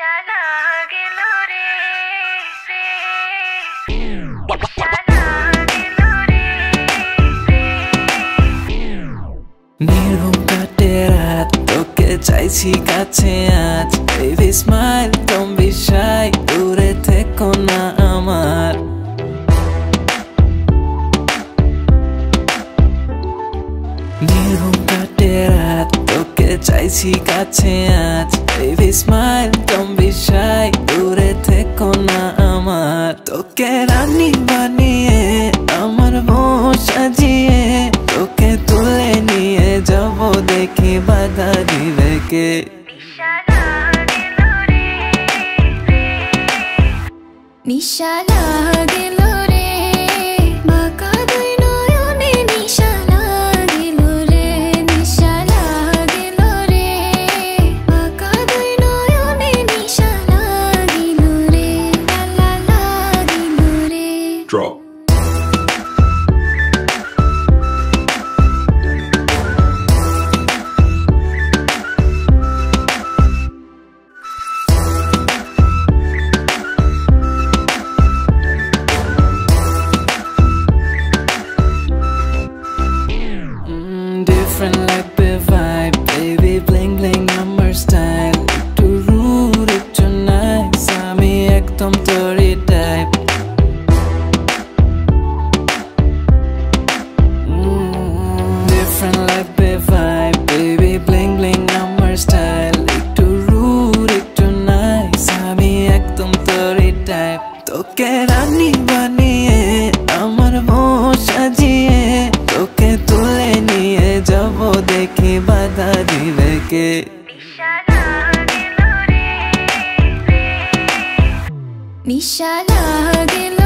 নিশানা গেল রে নিশানা গেল রে নির্ঘুম কাটে রাত তোকে চাইছি কাছে আজ baby smile don't be shy দূরে থেকো না আমার নির্ঘুম কাটে রাত তোকে চাইছি কাছে আজ baby smile don't be shy দূরে থেকো না আমার তোকে রানী বানিয়ে আমার বউ সাজিয়ে তোকে তুলে নিয়ে যাব দেখি বাধা দিবে কে নিশানা গেল রে নিশানা গেল রে বাঁকা দুই নয়নে নিশানা গেল রে নিশানা গেল রে বাঁকা দুই নয়নে নিশানা গেল রে লা লা লা গেল রে Drop. Different like the vibe, baby bling bling আমার style একটু rude একটু nice আমি একদম তোরই type Different like the vibe, baby bling bling আমার style একটু rude একটু nice আমি একদম তোরই type তোকে রানী বানিয়ে আমার বউ সাজিয়ে তোকে তুলে নিয়ে যাব দেখি বাধা দিবে কে নিশানা গেল রে নিশানা গেল